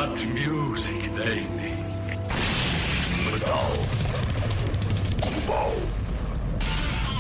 What music they make. Metal Global.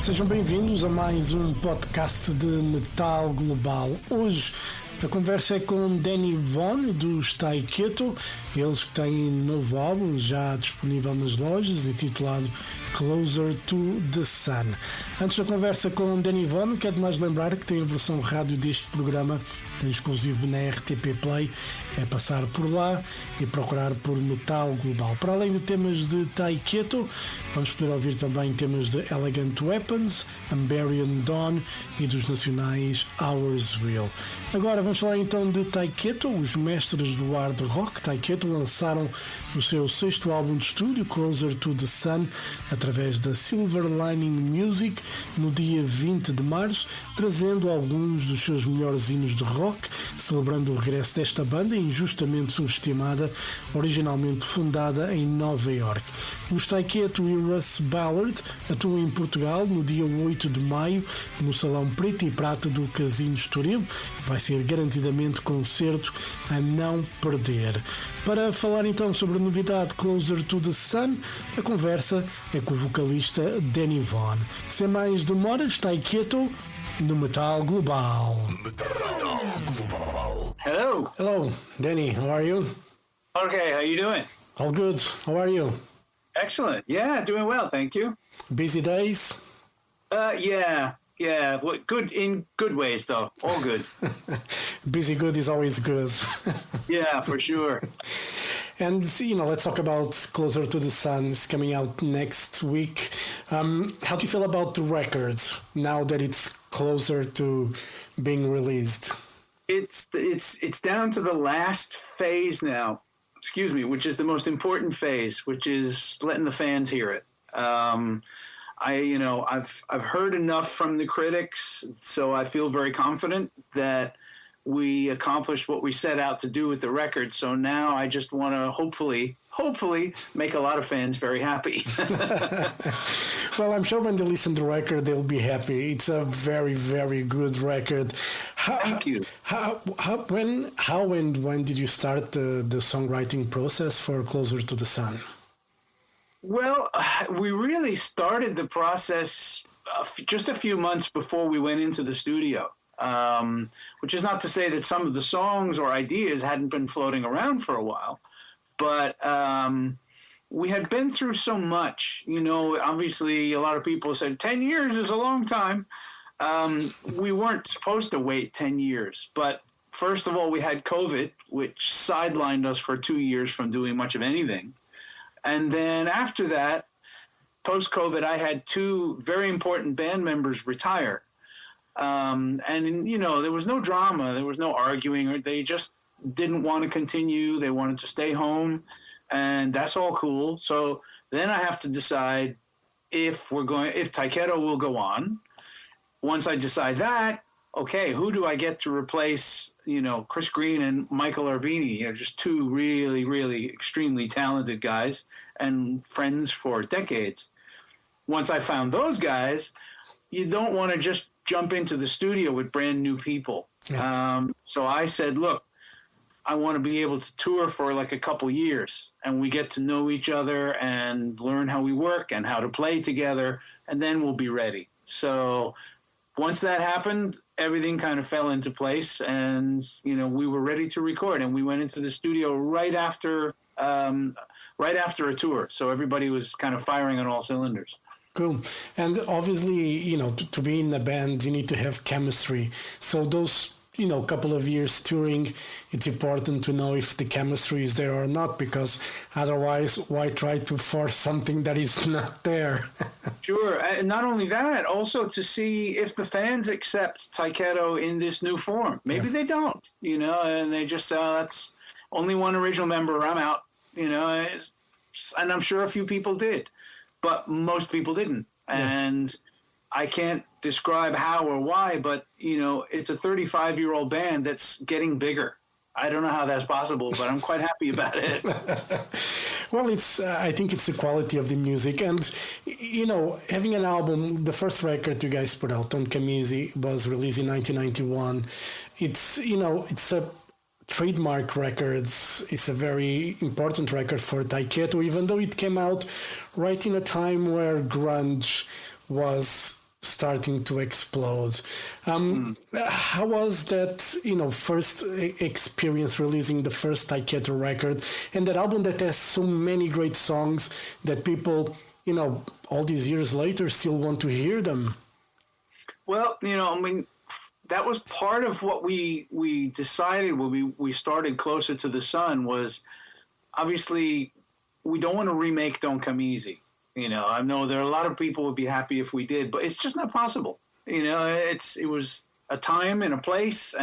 Sejam bem-vindos a mais um podcast de Metal Global. Hoje a conversa é com Danny Vaughn dos Tyketto, eles que têm novo álbum já disponível nas lojas, intitulado Closer to the Sun. Antes da conversa com Danny Vaughn, quero mais lembrar que tem a versão rádio deste programa exclusivo na RTP Play. É passar por lá e procurar por Metal Global. Para além de temas de Tyketto, vamos poder ouvir também temas de Elegant Weapons, Amberian Dawn e dos nacionais Ours Will. Agora vamos falar então de Tyketto, os mestres do hard rock. Tyketto lançaram o seu sexto álbum de estúdio, Closer to the Sun, através da Silver Lining Music, no dia 20 de março, trazendo alguns dos seus melhores hinos de rock, celebrando o regresso desta banda, injustamente subestimada, originalmente fundada em Nova Iorque. Os Tyketto e Russ Ballard atuam em Portugal no dia 8 de maio, no Salão Preto e Prata do Casino Estoril. Vai ser garantidamente concerto a não perder. Para falar então sobre a novidade Closer to the Sun, a conversa é com o vocalista Danny Vaughn. Sem mais demoras, Tyketto no Metal Global. Hello. Hello, Danny. How are you? Okay, how you doing? All good. How are you? Excellent. Yeah, doing well, thank you. Busy days? Yeah. What good in good ways though. All good. Busy good is always good. Yeah, for sure. And, let's talk about Closer to the Sun. It's coming out next week. How do you feel about the record now that it's closer to being released? It's down to the last phase now. Excuse me, which is the most important phase, which is letting the fans hear it. I've heard enough from the critics, so I feel very confident that we accomplished what we set out to do with the record. So now I just want to hopefully make a lot of fans very happy. Well, I'm sure when they listen to the record, they'll be happy. It's a very, very good record. Thank you. How and when did you start the songwriting process for Closer to the Sun? Well, we really started the process just a few months before we went into the studio. Which is not to say that some of the songs or ideas hadn't been floating around for a while, but we had been through so much. Obviously a lot of people said 10 years is a long time. We weren't supposed to wait 10 years, but first of all, we had COVID, which sidelined us for 2 years from doing much of anything. And then after that, post-COVID, I had two very important band members retire. There was no drama, there was no arguing, or they just didn't want to continue. They wanted to stay home, and that's all cool. So then I have to decide if Tyketto will go on. Once I decide that, okay, who do I get to replace, Chris Green and Michael Arbini? They're just two really, really extremely talented guys and friends for decades. Once I found those guys, you don't want to just jump into the studio with brand new people. Yeah. So I said, look, I want to be able to tour for like a couple years, and we get to know each other and learn how we work and how to play together, and then we'll be ready. So once that happened, everything kind of fell into place, and we were ready to record, and we went into the studio right after a tour. So everybody was kind of firing on all cylinders. Cool. And obviously, to be in a band, you need to have chemistry. So those, couple of years touring, it's important to know if the chemistry is there or not, because otherwise, why try to force something that is not there? Sure. And not only that, also to see if the fans accept Tyketto in this new form. Maybe they don't, and they just say, that's only one original member, I'm out, and I'm sure a few people did. But most people didn't. And I can't describe how or why, but, it's a 35-year-old band that's getting bigger. I don't know how that's possible, but I'm quite happy about it. Well, I think it's the quality of the music. And, having an album, the first record you guys put out on Camisi was released in 1991. It's trademark records. It's a very important record for Tyketto, even though it came out right in a time where grunge was starting to explode. How was that, first experience releasing the first Tyketto record and that album that has so many great songs that people, all these years later still want to hear them? Well, that was part of what we decided when we started Closer to the Sun was obviously we don't want to remake Don't Come Easy. I know there are a lot of people would be happy if we did, but it's just not possible. It was a time and a place,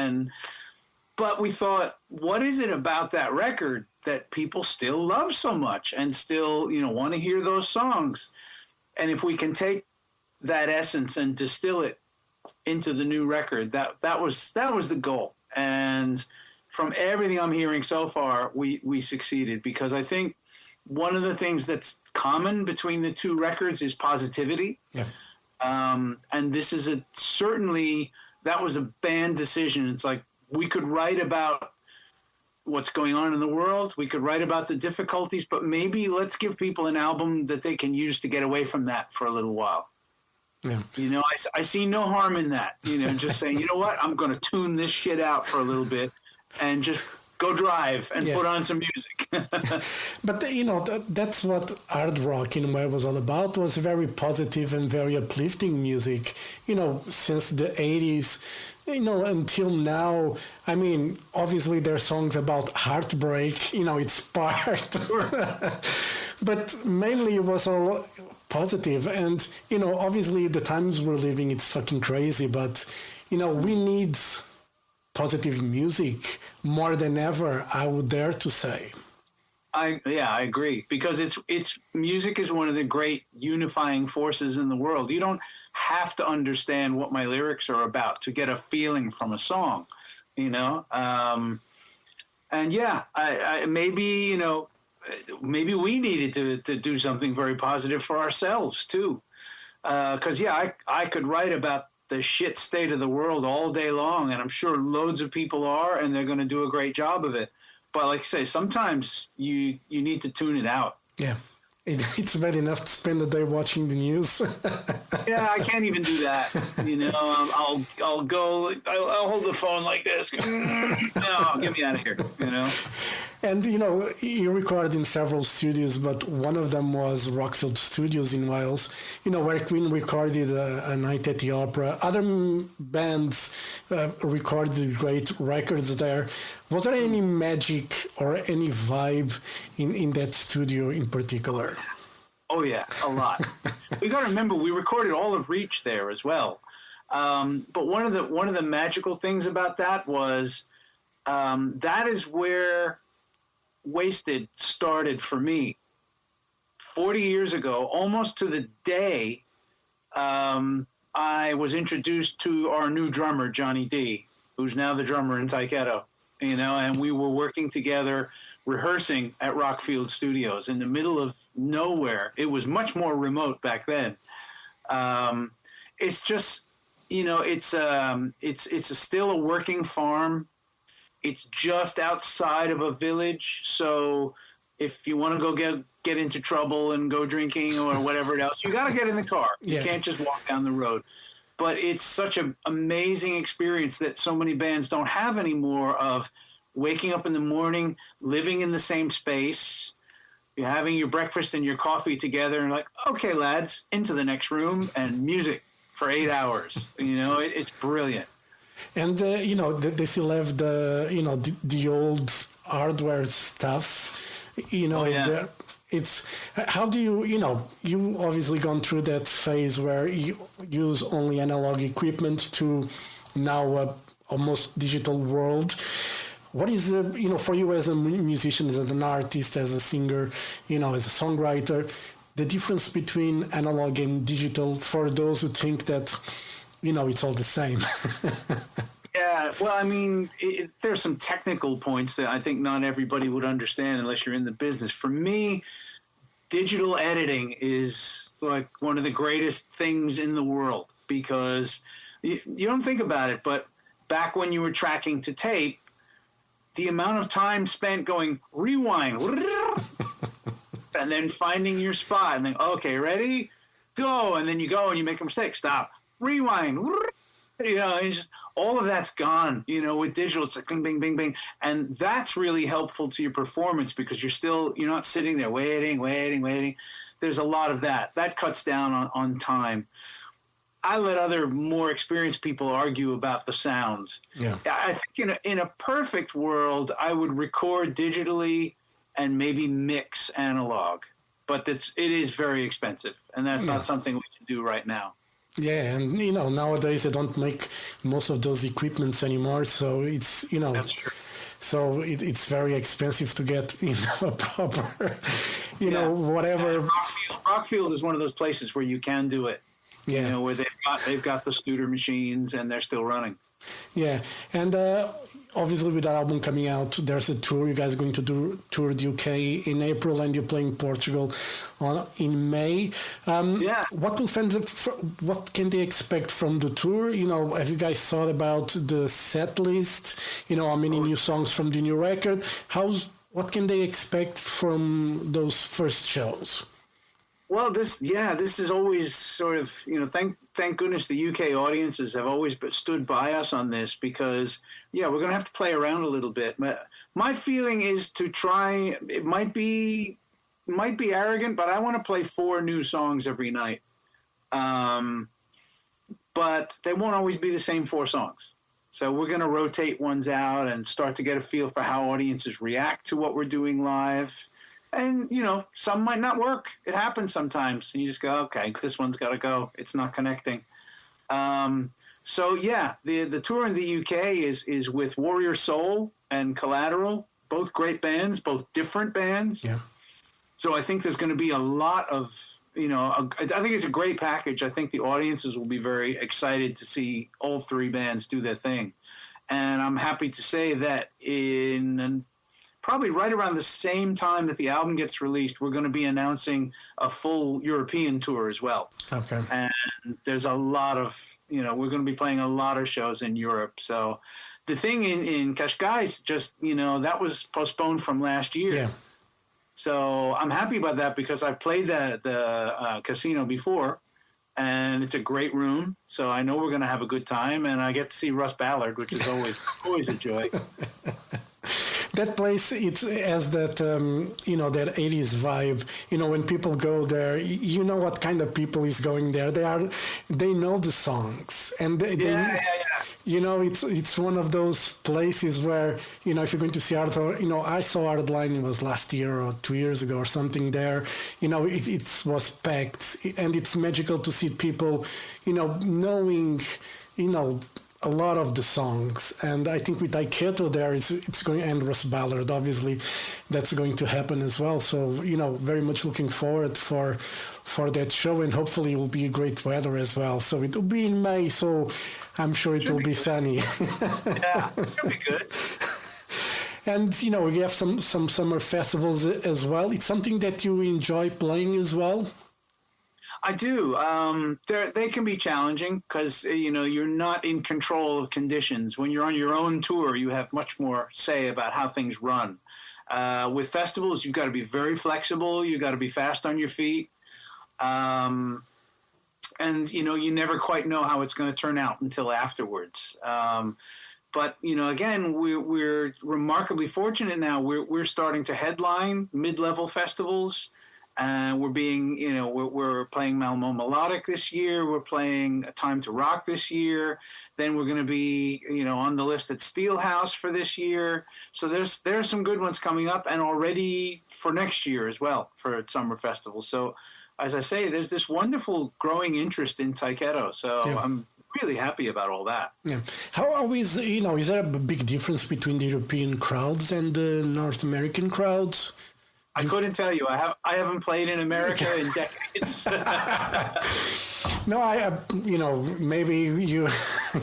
but we thought, what is it about that record that people still love so much and still, want to hear those songs? And if we can take that essence and distill it into the new record, that was the goal. And from everything I'm hearing so far, we succeeded, because I think one of the things that's common between the two records is positivity. Yeah. And this is certainly that was a band decision. It's like we could write about what's going on in the world. We could write about the difficulties, but maybe let's give people an album that they can use to get away from that for a little while. Yeah. I see no harm in that, just saying, you know what, I'm going to tune this shit out for a little bit and just go drive and put on some music. But, that's what hard rock in a way was all about, was very positive and very uplifting music, since the 80s, until now. I mean, obviously there are songs about heartbreak, it's part. But mainly it was all positive. And, obviously the times we're living, it's fucking crazy. But, we need positive music more than ever, I would dare to say. I agree, because it's music is one of the great unifying forces in the world. You don't have to understand what my lyrics are about to get a feeling from a song, and maybe we needed to do something very positive for ourselves too, because I could write about the shit state of the world all day long, and I'm sure loads of people are, and they're going to do a great job of it. But like I say, sometimes you need to tune it out. Yeah. It's bad enough to spend the day watching the news. Yeah, I can't even do that. I'll go, I'll hold the phone like this. No, get me out of here, And, you recorded in several studios, but one of them was Rockfield Studios in Wales, where Queen recorded A Night at the Opera. Other bands recorded great records there. Was there any magic or any vibe in that studio in particular? Oh, yeah, a lot. We got to remember, we recorded all of Reach there as well. But one of the magical things about that was that is where Wasted started for me. 40 years ago, almost to the day, I was introduced to our new drummer, Johnny D, who's now the drummer in Tyketto, and we were working together, rehearsing at Rockfield Studios in the middle of nowhere. It was much more remote back then. It's just, it's still a working farm. It's just outside of a village, so if you want to go get into trouble and go drinking or whatever else, you got to get in the car. You can't just walk down the road. But it's such an amazing experience that so many bands don't have anymore, of waking up in the morning, living in the same space, you're having your breakfast and your coffee together, and like, okay, lads, into the next room and music for 8 hours. It's brilliant. And, they still have the old hardware stuff, it's, how do you obviously gone through that phase where you use only analog equipment to now a almost digital world. What is, for you as a musician, as an artist, as a singer, as a songwriter, the difference between analog and digital for those who think that, it's all the same? Yeah, well, I mean, there's some technical points that I think not everybody would understand unless you're in the business. For me, digital editing is like one of the greatest things in the world, because you don't think about it, but back when you were tracking to tape, the amount of time spent going rewind and then finding your spot and then, okay, ready, go. And then you go and you make a mistake. Stop, rewind, and just all of that's gone, with digital. It's like bing, bing, bing, bing. And that's really helpful to your performance because you're not sitting there waiting. There's a lot of that. That cuts down on time. I let other more experienced people argue about the sound. Yeah. I think in a perfect world, I would record digitally and maybe mix analog, but it is very expensive, and that's not something we can do right now. Yeah, and nowadays they don't make most of those equipments anymore, so it's That's true. so it's very expensive to get a proper whatever. Rockfield is one of those places where you can do it. Yeah, where they've got the Studer machines and they're still running. Yeah, and obviously with that album coming out, there's a tour. You guys are going to tour the UK in April, and you're playing Portugal in May. What will what can they expect from the tour? Have you guys thought about the set list? How many new songs from the new record? What can they expect from those first shows? Well, this is always sort of, thank goodness the UK audiences have always stood by us on this because, we're going to have to play around a little bit. My feeling is to try, it might be arrogant, but I want to play 4 new songs every night. But they won't always be the same 4 songs. So we're going to rotate ones out and start to get a feel for how audiences react to what we're doing live. And, some might not work. It happens sometimes. And you just go, okay, this one's got to go. It's not connecting. The tour in the UK is with Warrior Soul and Collateral, both great bands, both different bands. Yeah. So I think there's going to be a lot of, I think it's a great package. I think the audiences will be very excited to see all 3 bands do their thing. And I'm happy to say that probably right around the same time that the album gets released, we're going to be announcing a full European tour as well. Okay. And there's a lot of, we're going to be playing a lot of shows in Europe. So the thing in Cascais just, that was postponed from last year. Yeah. So I'm happy about that because I've played the casino before, and it's a great room. So I know we're going to have a good time, and I get to see Russ Ballard, which is always a joy. That place, it has that, that 80s vibe. When people go there, what kind of people is going there. They know the songs. And it's one of those places where, if you're going to see art, I saw Hardline, it was last year or 2 years ago or something there. It was packed. And it's magical to see people, knowing, a lot of the songs, and I think with Tyketto there it's going, and Russ Ballard, obviously that's going to happen as well. So very much looking forward for that show, and hopefully it will be great weather as well. So it will be in May, so I'm sure it will be sunny. Yeah, it'll be good. And we have some summer festivals as well. It's something that you enjoy playing as well. I do. They can be challenging because, you're not in control of conditions. When you're on your own tour, you have much more say about how things run. With festivals, you've got to be very flexible. You've got to be fast on your feet. And, you never quite know how it's going to turn out until afterwards. But, again, we're remarkably fortunate now. We're starting to headline mid-level festivals. And we're playing Malmo Melodic this year. We're playing Time to Rock this year. Then we're going to be, on the list at Steelhouse for this year. So there are some good ones coming up, and already for next year as well for summer festivals. So, as I say, there's this wonderful growing interest in Tyketto. So I'm really happy about all that. Yeah. How is is there a big difference between the European crowds and the North American crowds? I couldn't tell you. I haven't played in America in decades. No, maybe you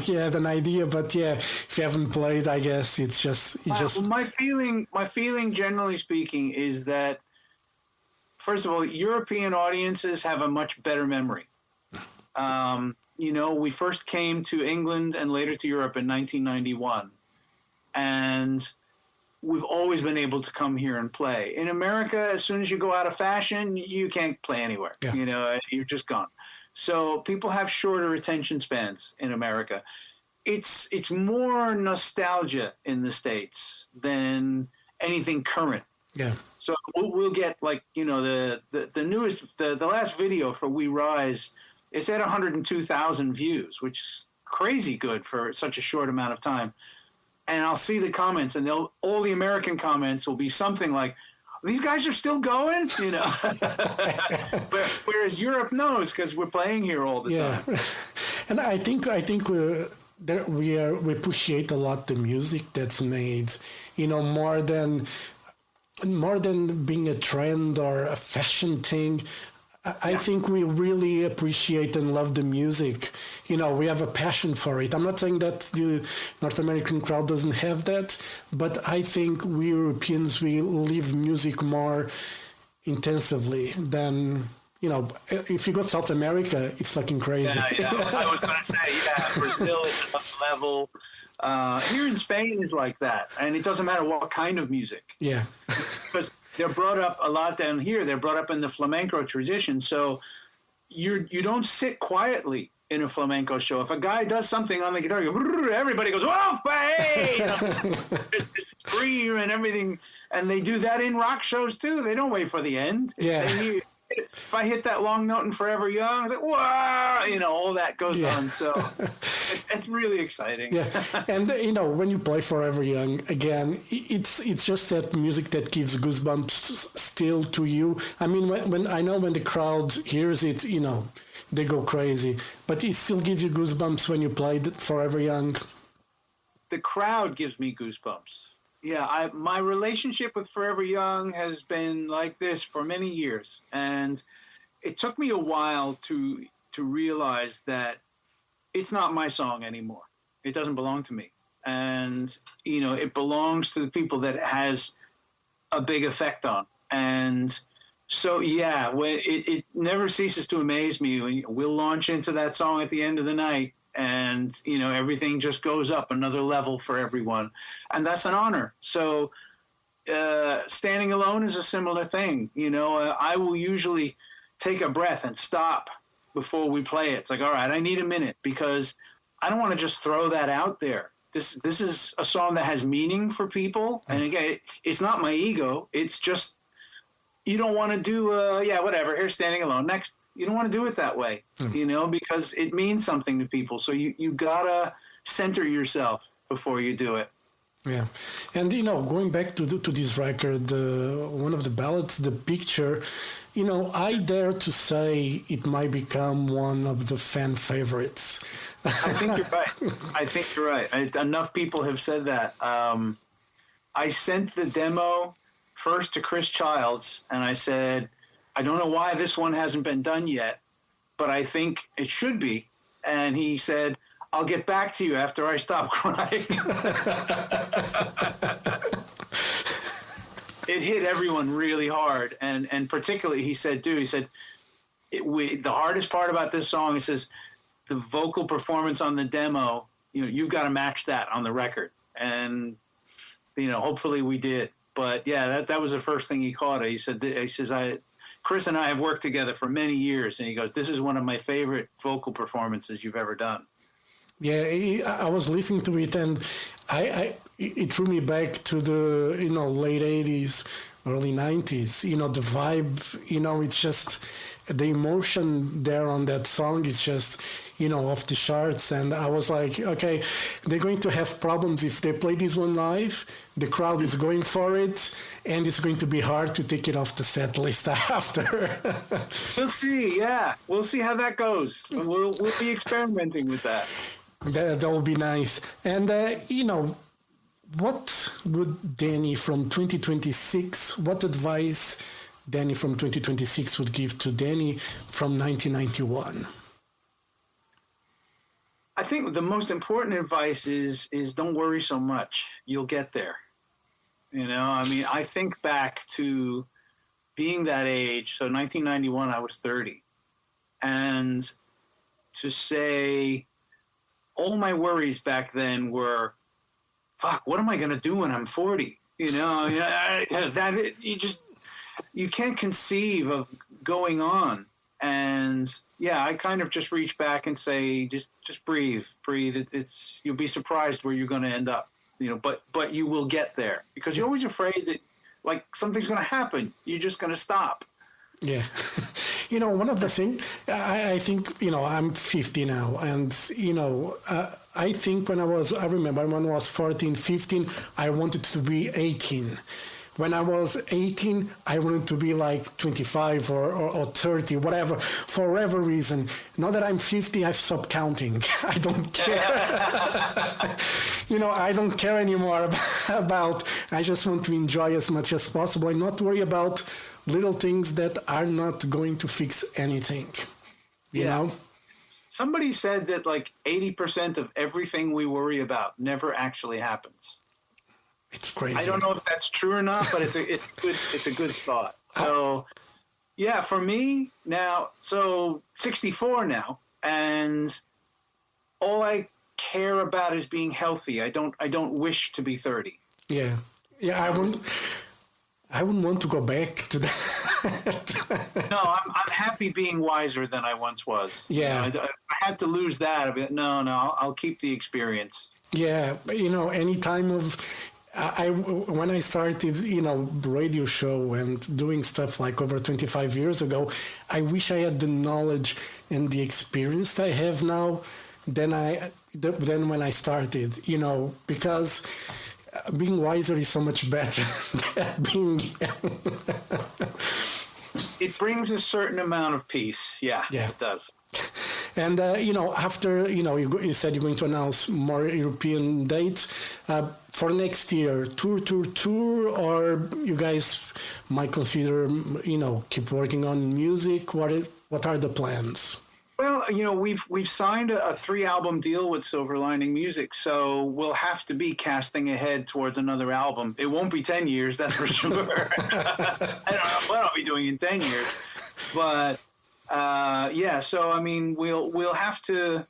had an idea, but if you haven't played, I guess it's just. Well, my feeling, generally speaking, is that first of all, European audiences have a much better memory. We first came to England and later to Europe in 1991, and we've always been able to come here and play. In America, as soon as you go out of fashion, you can't play anywhere. Yeah. You know, you're just gone. So people have shorter attention spans in America. It's more nostalgia in the States than anything current. Yeah. So we'll get, like, you know, the newest, the last video for We Rise is at 102,000 views, which is crazy good for such a short amount of time. And I'll see the comments, and all the American comments will be something like, "These guys are still going," you know. Whereas Europe knows, because we're playing here all the time. And I think we appreciate a lot the music that's made, you know, more than being a trend or a fashion thing. I think we really appreciate and love the music. You know, we have a passion for it. I'm not saying that the North American crowd doesn't have that, but I think we Europeans, we live music more intensively than, you know, if you go to South America, it's fucking crazy. Yeah. I was going to say, Brazil is another level. Here in Spain is like that, and it doesn't matter what kind of music. Yeah. Because they're brought up a lot down here. They're brought up in the flamenco tradition, so you don't sit quietly in a flamenco show. If a guy does something on the guitar, everybody goes, "Oh, hey!" You know, there's this scream and everything, and they do that in rock shows too. They don't wait for the end. Yeah. If I hit that long note in Forever Young, it's like, "Whoa!" You know, all that goes on. So it's really exciting. Yeah, and you know, when you play Forever Young again, it's just that music that gives goosebumps still to you. I mean, when the crowd hears it, you know, they go crazy, but it still gives you goosebumps when you play Forever Young. The crowd gives me goosebumps. Yeah, my relationship with Forever Young has been like this for many years, and it took me a while to realize that it's not my song anymore. It doesn't belong to me, and you know, it belongs to the people that it has a big effect on. And so, yeah, when it never ceases to amaze me when we'll launch into that song at the end of the night. And, you know, everything just goes up another level for everyone. And that's an honor. So Standing Alone is a similar thing. You know, I will usually take a breath and stop before we play it. It's like, all right, I need a minute, because I don't want to just throw that out there. This is a song that has meaning for people. And again, it's not my ego. It's just, you don't want to do, whatever, here's Standing Alone. Next. You don't want to do it that way, you know, because it means something to people. So you gotta center yourself before you do it. Yeah, and you know, going back to this record, one of the ballads, "The Picture," you know, I dare to say it might become one of the fan favorites. I think you're right. Enough people have said that. I sent the demo first to Chris Childs, and I said, I don't know why this one hasn't been done yet, but I think it should be. And he said, I'll get back to you after I stop crying. It hit everyone really hard. And particularly, he said, the hardest part about this song, he says, the vocal performance on the demo, you know, you've got to match that on the record. And, you know, hopefully we did. But yeah, that was the first thing he caught. He says, Chris and I have worked together for many years, and he goes, "This is one of my favorite vocal performances you've ever done." Yeah, I was listening to it, and it threw me back to the, you know, late 80s, early 90s. You know, the vibe, you know, it's just the emotion there on that song is just, you know, off the charts. And I was like, okay, they're going to have problems if they play this one live. The crowd is going for it, and it's going to be hard to take it off the set list after. We'll see. Yeah, we'll see how that goes. We'll be experimenting with that. That will be nice. And you know, what would Danny from 2026? What advice Danny from 2026 would give to Danny from 1991? I think the most important advice is don't worry so much. You'll get there. You know, I mean, I think back to being that age. So 1991, I was 30. And to say all my worries back then were, fuck, what am I going to do when I'm 40? You know, you can't conceive of going on. And yeah, I kind of just reach back and say, just breathe. You'll be surprised where you're going to end up, you know, but you will get there, because you're always afraid that like something's going to happen. You're just going to stop. Yeah. You know, one of the things, I think, you know, I'm 50 now, and, you know, I think I remember when I was 14, 15, I wanted to be 18. When I was 18, I wanted to be like 25 or 30, whatever, for whatever reason. Now that I'm 50, I've stopped counting. I don't care. You know, I don't care anymore about, I just want to enjoy as much as possible and not worry about little things that are not going to fix anything. You know? Somebody said that like 80% of everything we worry about never actually happens. It's crazy. I don't know if that's true or not, but it's a good thought. So, yeah, for me now, so 64 now, and all I care about is being healthy. I don't wish to be 30. Yeah. I wouldn't want to go back to that. No, I'm happy being wiser than I once was. Yeah. You know, I had to lose that a bit. No, I'll keep the experience. Yeah, you know, any time of when I started, you know, radio show and doing stuff like over 25 years ago, I wish I had the knowledge and the experience that I have now than when I started, you know, because being wiser is so much better than being young. It brings a certain amount of peace. Yeah, it does. And, you know, after, you know, you said you're going to announce more European dates for next year, tour, or you guys might consider, you know, keep working on music? What are the plans? Well, you know, we've signed a 3-album deal with Silver Lining Music, so we'll have to be casting ahead towards another album. It won't be 10 years, that's for sure. I don't know what I'll be doing in 10 years, but yeah. So I mean, we'll have to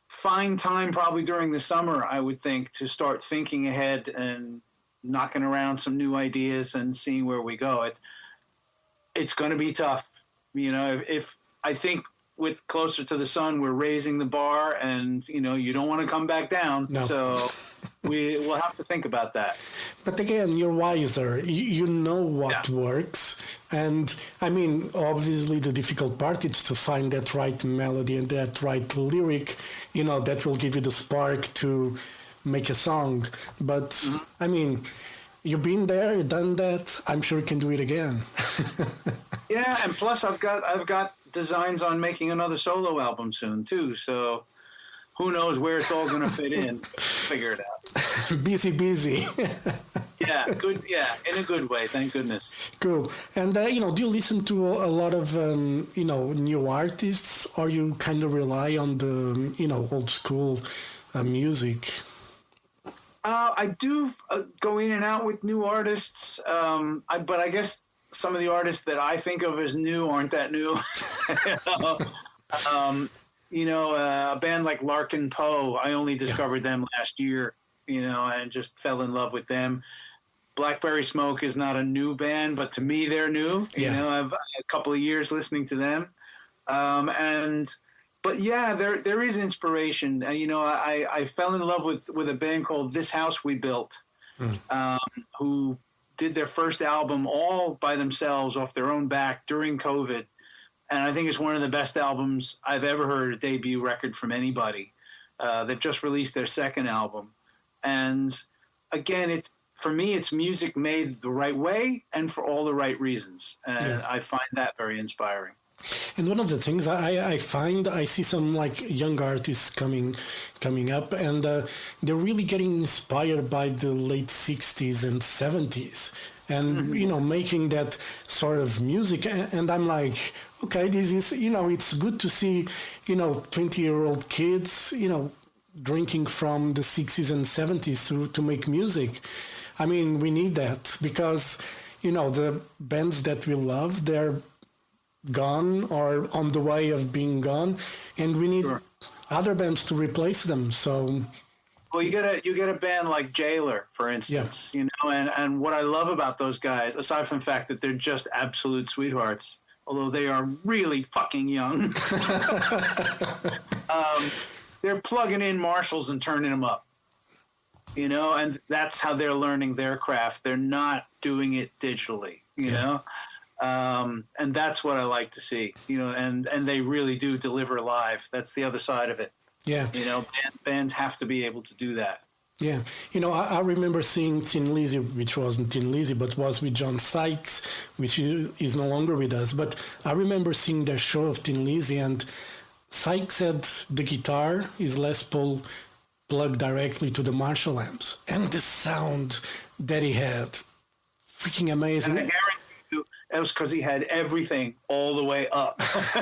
find time probably during the summer, I would think, to start thinking ahead and knocking around some new ideas and seeing where we go. It's going to be tough, you know. If I think, with Closer to the Sun, we're raising the bar, and you know, you don't want to come back down. No. So we'll have to think about that. But again, you're wiser. You know what works, and I mean, obviously, the difficult part is to find that right melody and that right lyric. You know, that will give you the spark to make a song. But I mean, you've been there, done that. I'm sure you can do it again. Yeah, and plus, I've got designs on making another solo album soon too, so who knows where it's all going to fit in. Figure it out. busy. Yeah, good. Yeah, in a good way, thank goodness. Cool. And you know, do you listen to a lot of you know, new artists, or you kind of rely on the, you know, old school music? I do go in and out with new artists, but I guess some of the artists that I think of as new aren't that new. You know, a band like Larkin Poe, I only discovered them last year, you know, and just fell in love with them. Blackberry Smoke is not a new band, but to me, they're new. You know, I've a couple of years listening to them. But yeah, there is inspiration. You know, I fell in love with a band called This House We Built, who did their first album all by themselves off their own back during COVID. And I think it's one of the best albums I've ever heard, a debut record from anybody. They've just released their second album. And again, for me, it's music made the right way and for all the right reasons. And I find that very inspiring. And one of the things I find, I see some like young artists coming up, and they're really getting inspired by the late 60s and 70s, and you know, making that sort of music. And I'm like, okay, this is, you know, it's good to see, you know, 20-year-old kids, you know, drinking from the 60s and 70s to make music. I mean, we need that, because, you know, the bands that we love, they're gone or on the way of being gone, and we need other bands to replace them. So Well, you get a band like Jailer, for instance, you know, and what I love about those guys, aside from the fact that they're just absolute sweethearts, although they are really fucking young, they're plugging in Marshalls and turning them up, you know, and that's how they're learning their craft. They're not doing it digitally, you know, and that's what I like to see, you know, and they really do deliver live. That's the other side of it. Yeah. You know, bands have to be able to do that. Yeah. You know, I remember seeing Thin Lizzy, which wasn't Thin Lizzy, but was with John Sykes, which is no longer with us. But I remember seeing their show of Thin Lizzy, and Sykes had the guitar, his Les Paul, plugged directly to the Marshall amps. And the sound that he had, freaking amazing. And I guarantee you, it was because he had everything all the way up. That's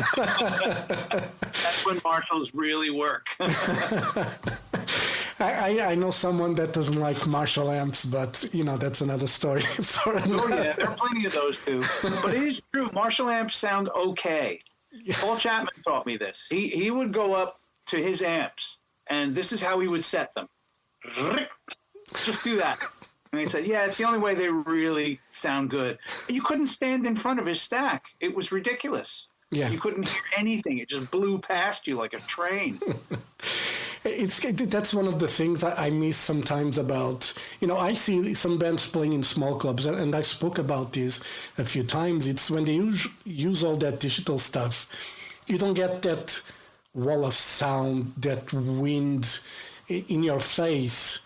when Marshalls really work. I know someone that doesn't like Marshall amps, but, you know, that's another story. For another. Oh, yeah, there are plenty of those, too. But it is true. Marshall amps sound okay. Yeah. Paul Chapman taught me this. He would go up to his amps, and this is how he would set them. Just do that. And he said, yeah, it's the only way they really sound good. You couldn't stand in front of his stack. It was ridiculous. Yeah. You couldn't hear anything. It just blew past you like a train. That's one of the things I miss sometimes about, you know, I see some bands playing in small clubs, and I spoke about this a few times. It's when they use all that digital stuff, you don't get that wall of sound, that wind in your face.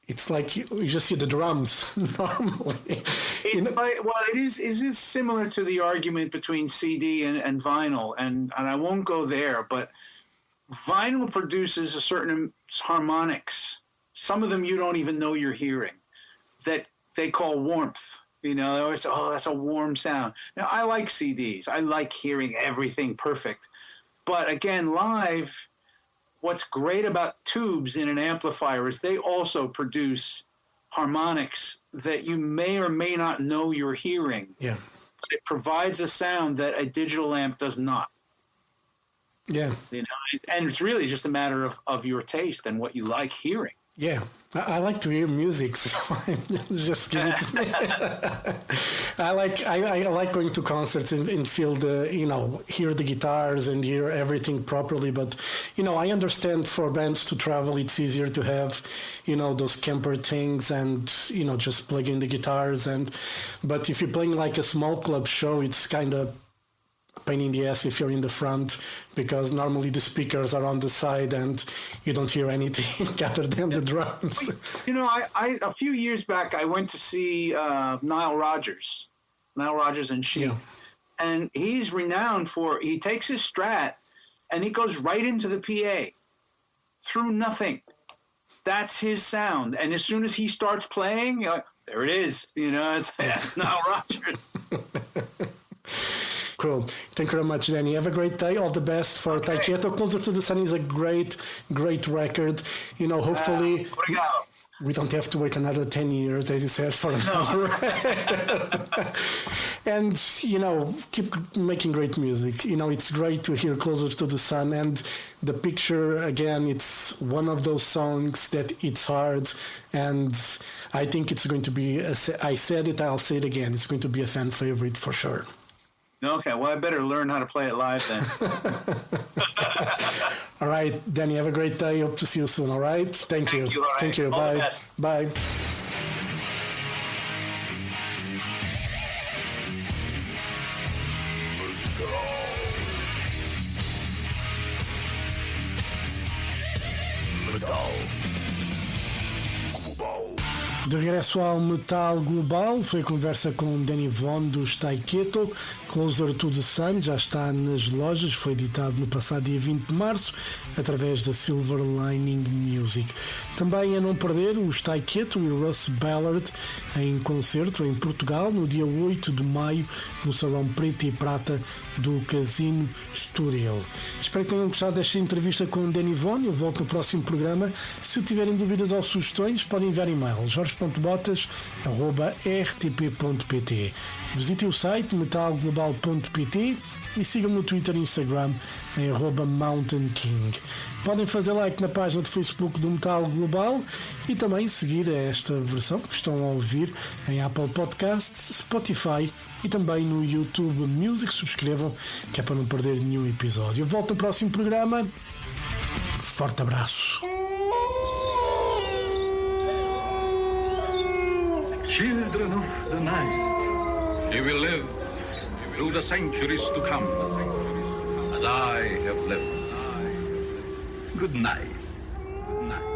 It's like you just hear the drums normally. Well, it is similar to the argument between CD and vinyl, and I won't go there, but vinyl produces a certain harmonics. Some of them you don't even know you're hearing, that they call warmth. You know, they always say, oh, that's a warm sound. Now, I like CDs. I like hearing everything perfect. But again, live, what's great about tubes in an amplifier is they also produce harmonics that you may or may not know you're hearing. Yeah. But it provides a sound that a digital amp does not. Yeah. You know, and it's really just a matter of your taste and what you like hearing. Yeah. I like to hear music, so just give it to me. I like going to concerts and feel hear the guitars and hear everything properly. But, you know, I understand for bands to travel, it's easier to have, you know, those camper things and, you know, just plug in the guitars. But if you're playing like a small club show, it's kind of pain in the ass if you're in the front, because normally the speakers are on the side and you don't hear anything other than the drums. You know, I a few years back I went to see Nile Rodgers and Chic, and he's renowned for, he takes his Strat and he goes right into the PA through nothing. That's his sound, and as soon as he starts playing, you're like, there it is. You know, that's Nile Rodgers. Cool. Thank you very much, Danny. Have a great day. All the best for Tyketto. Closer to the Sun is a great record. You know, hopefully we don't have to wait another 10 years, as you said, for another record. And, you know, keep making great music. You know, it's great to hear Closer to the Sun. And The Picture, again, it's one of those songs that it's hard. And I think it's going to be, I said it, I'll say it again, it's going to be a fan favorite for sure. Okay, well, I better learn how to play it live then. All right, Danny, have a great day. Hope to see you soon, all right? Thank you. Thank you. Bye. Bye. De regresso ao Metal Global, foi a conversa com Danny Vaughn dos Tyketto. Closer to the Sun já está nas lojas, foi editado no passado dia 20 de março através da Silver Lining Music. Também a não perder, os Tyketto e o Russ Ballard em concerto em Portugal no dia 8 de maio no Salão Preto e Prata do Casino Estoril. Espero que tenham gostado desta entrevista com Danny Vaughn. Eu volto no próximo programa. Se tiverem dúvidas ou sugestões, podem enviar e-mail carlos.botas@rtp.pt. Visite o site metalglobal.pt e sigam-me no Twitter e Instagram em @mountainking. Podem fazer like na página do Facebook do Metal Global e também seguir esta versão que estão a ouvir em Apple Podcasts, Spotify e também no YouTube Music. Subscrevam, que é para não perder nenhum episódio. Eu volto no próximo programa. Forte abraço. Children of the night, you will live through the centuries to come, as I have lived. Good night. Good night.